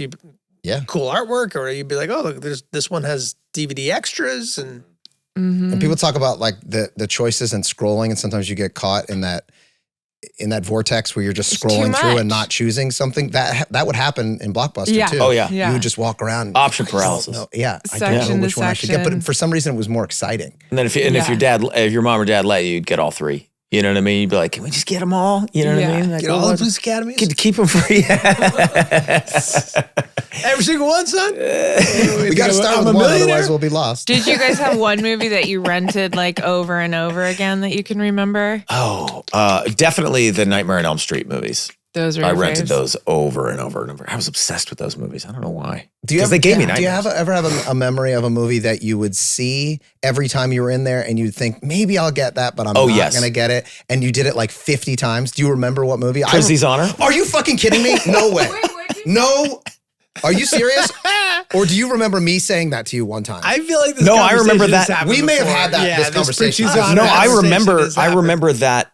Yeah. cool artwork, or you'd be like, oh, look, this one has DVD extras and And people talk about like the choices and scrolling, and sometimes you get caught in that vortex where you're just It's too scrolling through and much. not choosing something. That would happen in Blockbuster Yeah. too. Oh, yeah. You would just walk around. Option paralysis. No, yeah, I Section don't know to which one I should get, section. but for some reason it was more exciting. And then if your mom or dad let you, you'd get all three. You know what I mean? You'd be like, can we just get them all? You know what Yeah. I mean? Like, get all the police academies. keep them free. Every single one, son. We got to start I'm with a one, millionaire. otherwise we'll be lost. Did you guys have one movie that you rented like over and over again that you can remember? Oh, definitely the Nightmare on Elm Street movies. Those were I your rented faves? those over and over and over. I was obsessed with those movies. I don't know why. Do you 'Cause ever, they gave me do you nightmares. ever have a memory of a movie that you would see every time you were in there and you'd think, maybe I'll get that, but I'm not yes. going to get it? And you did it like 50 times. Do you remember what movie? Prizzi's Honor? Are you fucking kidding me? No way. No. Are you serious? Or do you remember me saying that to you one time? I feel like this No, I remember conversation has that. happened We may have before. had that- this conversation. Prince's Honor No, I conversation remember. has I happened. remember that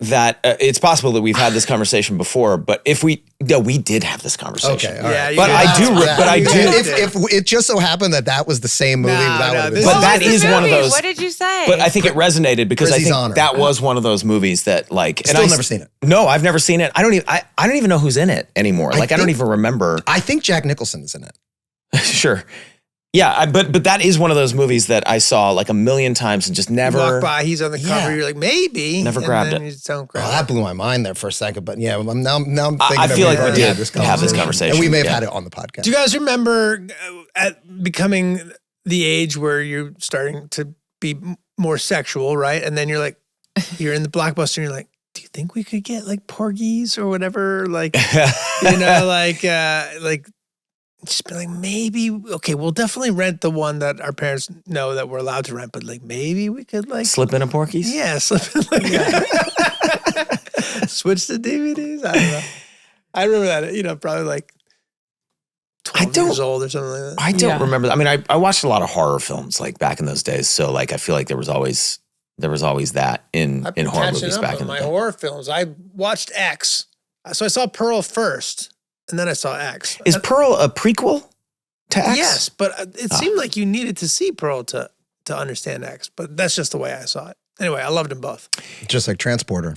it's possible that we've had this conversation before. But we did have this conversation. Okay, all Yeah, right. you But did. I do. Yeah. But I do. If it just so happened that was the same movie, No, that no, would have been. this But is- that What was is the one of movie? those. What did you say? But I think it resonated because I Prizzi's think Honor. that was one of those movies that like. And Still never seen it. No, I've never seen it. I don't even know who's in it anymore. Like I don't think- even remember. I think Jack Nicholson is in it. Sure. Yeah, but that is one of those movies that I saw like a million times and just You never. walk by, he's on the cover. Yeah. You're like, maybe. Never and grabbed then it. You just don't Oh, grab that blew my mind there for a second. But yeah, I'm now I'm I thinking. feel like we've we already did have this conversation, and we may have yeah. had it on the podcast. Do you guys remember at becoming the age where you're starting to be more sexual, right? And then you're like, you're in the Blockbuster and you're like, do you think we could get like porgies or whatever? Like, like just be like, maybe, okay, we'll definitely rent the one that our parents know that we're allowed to rent, but like maybe we could like, Slip in a Porky's? yeah, slip in switch to DVDs. I don't know. I remember that, probably like 12 years old or something like that. I don't Yeah. remember. I mean, I watched a lot of horror films like back in those days. So like, I feel like there was always that in I've been horror catching movies up back on in the my day. horror films. I watched X. So I saw Pearl first, and then I saw X. Is Pearl a prequel to X? Yes, but it seemed like you needed to see Pearl to understand X. But that's just the way I saw it. Anyway, I loved them both. Just like Transporter.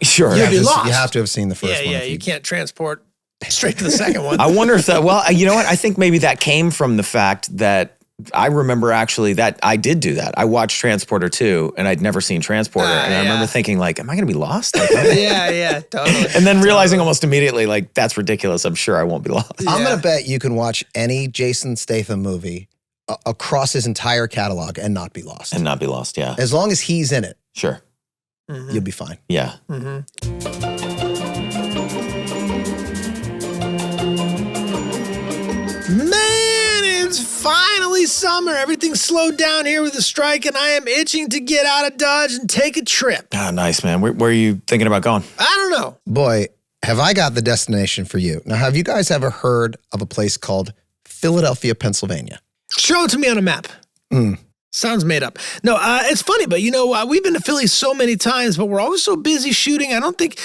Sure. You'd be Just- lost. You have to have seen the first Yeah, one. yeah. if You can't transport straight to the second one. I wonder if that, well, you know what? I think maybe that came from the fact that I remember actually that I did do that. I watched Transporter 2 and I'd never seen Transporter. And I remember yeah. thinking like, am I going to be lost? Like, yeah, totally. and then realizing almost immediately, like, that's ridiculous. I'm sure I won't be lost. I'm Yeah. going to bet you can watch any Jason Statham movie across his entire catalog and not be lost. And not be lost. Yeah. As long as he's in it, Sure. you'll be fine. Yeah. Man, it's finally summer. Everything's slowed down here with the strike, and I am itching to get out of Dodge and take a trip. Ah, nice, man. Where are you thinking about going? I don't know. Boy, have I got the destination for you. Now, have you guys ever heard of a place called Philadelphia, Pennsylvania? Show it to me on a map. Sounds made up. No, it's funny, but we've been to Philly so many times, but we're always so busy shooting. I don't think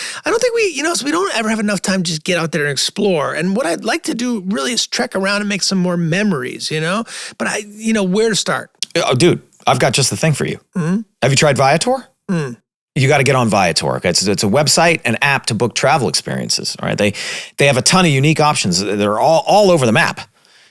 we, so we don't ever have enough time to just get out there and explore. And what I'd like to do really is trek around and make some more memories, But where to start? Oh, dude, I've got just the thing for you. Have you tried Viator? You got to get on Viator. Okay? It's a website, an app to book travel experiences. All right, they have a ton of unique options. They're all over the map.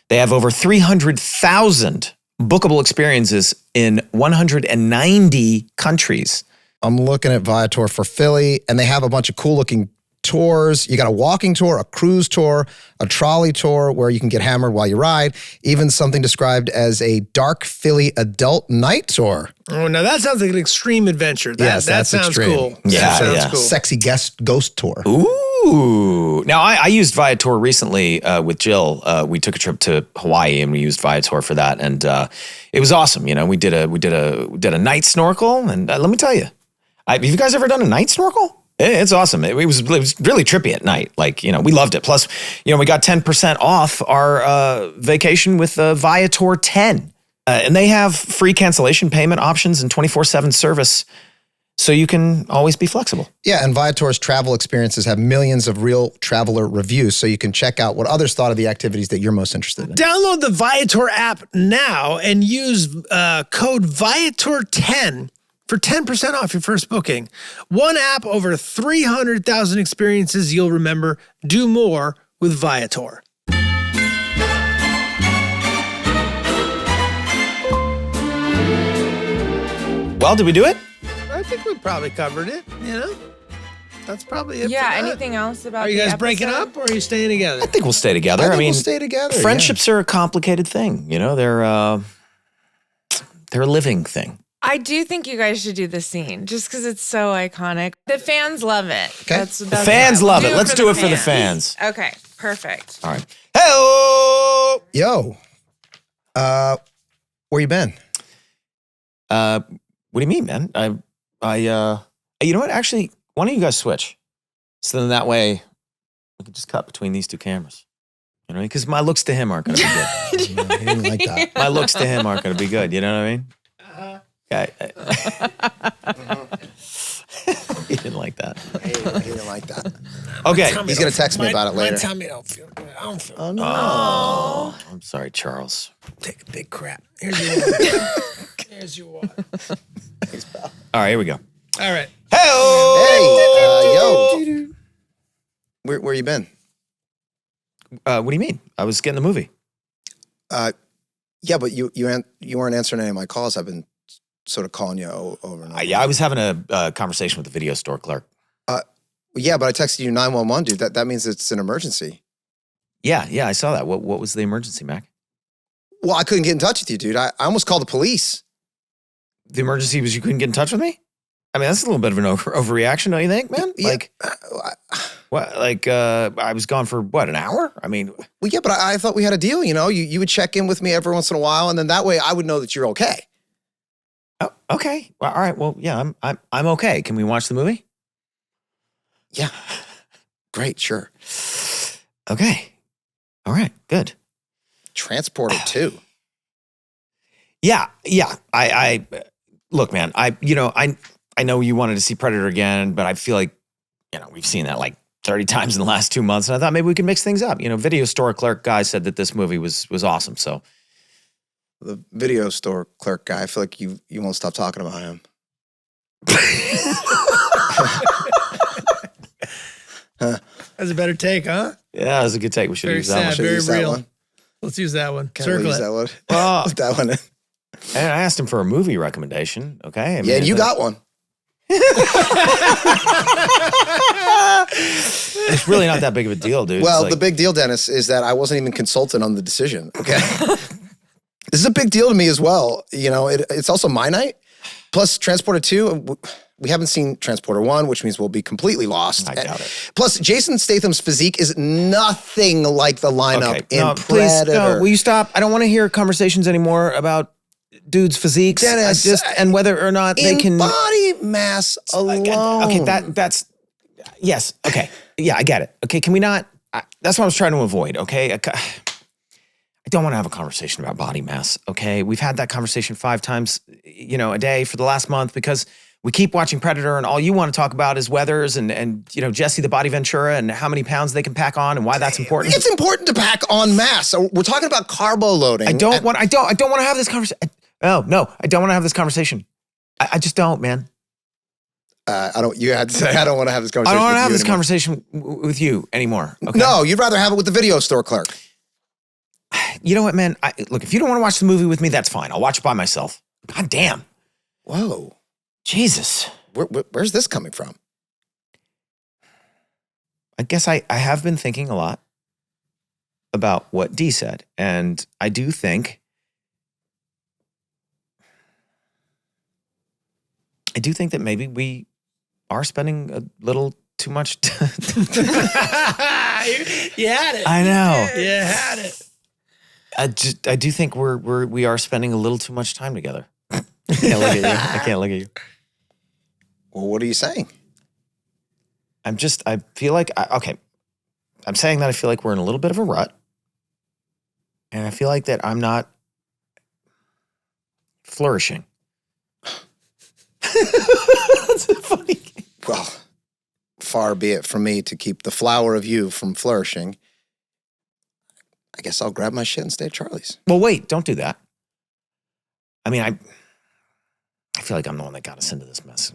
They have over 300,000 bookable experiences in 190 countries. I'm looking at Viator for Philly, and they have a bunch of cool looking tours. You got a walking tour, a cruise tour, a trolley tour where you can get hammered while you ride, even something described as a dark Philly adult night tour. Oh, now that sounds like an extreme adventure. That Yes, that's sounds extreme. cool. Yeah, that sounds yeah. cool. Sexy guest ghost tour. Ooh. Ooh. Now, I used Viator recently with Jill. We took a trip to Hawaii and we used Viator for that. And it was awesome. You know, we did a night snorkel. And let me tell you, have you guys ever done a night snorkel? It's awesome. It was really trippy at night. Like, you know, we loved it. Plus, you know, we got 10% off our vacation with Viator 10. And they have free cancellation payment options and 24/7 service. So you can always be flexible. Yeah, and Viator's travel experiences have millions of real traveler reviews, so you can check out what others thought of the activities that you're most interested in. Download the Viator app now and use code Viator10 for 10% off your first booking. One app, over 300,000 experiences you'll remember. Do more with Viator. Well, did we do it? I think we probably covered it, you know? That's probably it. Yeah, for that. anything else about Are you the guys breaking episode? up or are you staying together? I think we'll stay together. I think mean, we'll stay together. friendships are a complicated thing. You know, they're a living thing. I do think you guys should do the scene just because it's so iconic. The fans love it. Okay. That's The fans love it. Let's do it for the fans. Okay, perfect. All right. Hello. Yo, where you been? What do you mean, man? You know what? Actually, why don't you guys switch? So then that way we can just cut between these two cameras. You know, because my looks to him aren't going to be good. No, he didn't like that. My looks to him aren't going to be good. You know what I mean? Okay. He didn't like that. He didn't like that. Okay. He's going to text me about it later. My tummy don't feel good. I don't feel Oh, no. Oh, I'm sorry, Charles. Take a big crap. Here's your water. Here's your water. All right, here we go. All right. Hey, yo. Where you been? What do you mean? I was getting the movie. Yeah, but you weren't answering any of my calls. I've been sort of calling you over and over. Yeah, I was having a conversation with the video store clerk. Yeah, but I texted you 911, dude. That means it's an emergency. Yeah, I saw that. What was the emergency, Mac? Well, I couldn't get in touch with you, dude. I almost called the police. The emergency was you couldn't get in touch with me? I mean, that's a little bit of an overreaction, don't you think, man? Yeah. Like, what? Like, I was gone for what, an hour? I mean, Well, yeah, but I thought we had a deal. You know, you would check in with me every once in a while, and then that way I would know that you're okay. oh, okay. Well, all right. Well, yeah, I'm okay. Can we watch the movie? Yeah, great, sure. Okay. All right. Good. Transporter too. Yeah. I look, man. I know you wanted to see Predator again, but I feel like we've seen that like 30 times in the last 2 months, and I thought maybe we could mix things up. You know, video store clerk guy said that this movie was awesome. So The video store clerk guy. I feel like you won't stop talking about him. That's a better take, huh? yeah, that was a good take. We should Very use that one. sad. Should've Very used that real. one. Let's use that one. Can't really Circle use it. that one. Well, Put that one in. and I asked him for a movie recommendation. Okay. I mean, Yeah, and you got one. It's really not that big of a deal, dude. Well, It's like, the big deal, Dennis, is that I wasn't even consulted on the decision. Okay. This is a big deal to me as well. You know, it's also my night. Plus, Transporter 2, we haven't seen Transporter 1, which means we'll be completely lost. I doubt it. Plus, Jason Statham's physique is nothing like the lineup in no, please, Predator. no, will you stop? I don't want to hear conversations anymore about dudes' physiques. Dennis, and whether or not they in can. body mass alone. Okay, that's yes. Okay, yeah, I get it. Okay, can we not? That's what I was trying to avoid. Okay, I don't want to have a conversation about body mass. Okay, we've had that conversation 5 times, a day for the last month because we keep watching Predator, and all you want to talk about is weathers and Jesse the Body Ventura and how many pounds they can pack on and why that's important. It's important to pack on mass. So we're talking about carbo loading. I don't want to have this conversation. Oh no, I don't want to have this conversation. I just don't, man. You had to say I don't want to have this conversation. I don't want to with have you this anymore. conversation with you anymore. Okay? No, you'd rather have it with the video store clerk. You know what, man? Look, if you don't want to watch the movie with me, that's fine. I'll watch it by myself. God damn. Whoa. Jesus. Where's this coming from? I guess I have been thinking a lot about what Dee said. And I do think that maybe we are spending a little too much. You had it. I know. You had it. I do think we are spending a little too much time together. I can't look at you. I can't look at you. Well, what are you saying? I feel like, okay. I'm saying that I feel like we're in a little bit of a rut. And I feel like that I'm not flourishing. That's funny. Well, far be it from me to keep the flower of you from flourishing. I guess I'll grab my shit and stay at Charlie's. Well, wait, don't do that. I mean, I feel like I'm the one that got us into this mess.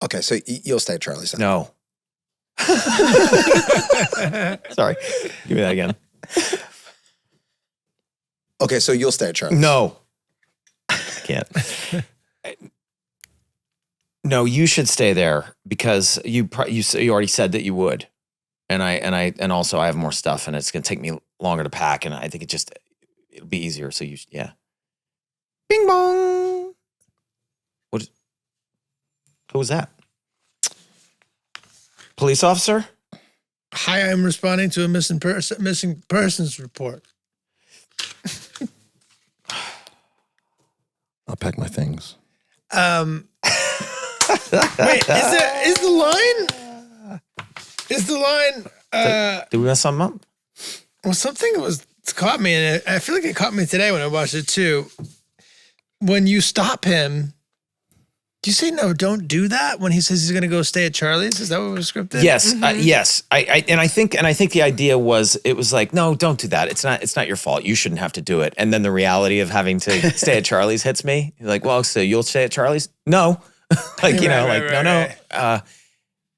Okay, so you'll stay at Charlie's then. No. Sorry. Give me that again. Okay, so you'll stay at Charlie's. No. I can't. No, you should stay there because you already said that you would. And also I have more stuff and it's going to take me longer to pack and I think it'll be easier. So yeah. Bing bong. Who was that? Police officer? Hi, I'm responding to a missing persons report. I'll pack my things. Wait, is the line? Did we mess something up? Well, something caught me, and I feel like it caught me today when I watched it too. When you stop him, do you say no? Don't do that when he says he's going to go stay at Charlie's. Is that what was scripted? Yes, yes. I think the idea was it was like, no, don't do that. It's not your fault. You shouldn't have to do it. And then the reality of having to stay at Charlie's hits me. You're like, well, so you'll stay at Charlie's? No,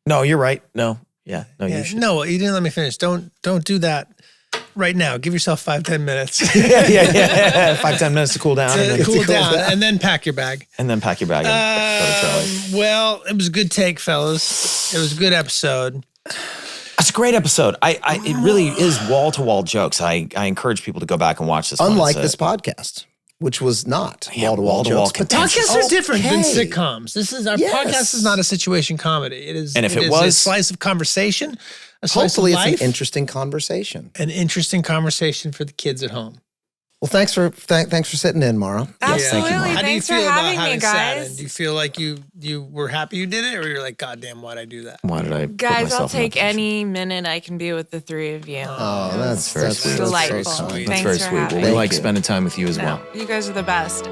no, you're right. No, yeah, no, you should. No, you didn't let me finish. Don't do that right now. Give yourself 5-10 minutes. yeah. 5-10 minutes to cool down. And then pack your bag. And then pack your bag and go to Charlie's. Well, it was a good take, fellas. It was a good episode. It's a great episode. It really is wall-to-wall jokes. I encourage people to go back and watch this. Unlike this podcast, which was not wall-to-wall jokes. But podcasts are different than sitcoms. Our podcast is not a situation comedy. It is. And if it was a slice of conversation, a slice hopefully of life, it's an interesting conversation. An interesting conversation for the kids at home. Well, thanks for sitting in, Mara. Absolutely. How do you Thanks feel for about having having me, sat in? guys. Do you feel like you were happy you did it, or you're like, God damn, why'd I do that? Why did I put Guys, I'll myself in that take position? any minute I can be with the three of you. Oh, that's very sweet. Delightful. That's so sweet. That's Thanks very for sweet. having We me. like spending time with you as well. You guys are the best.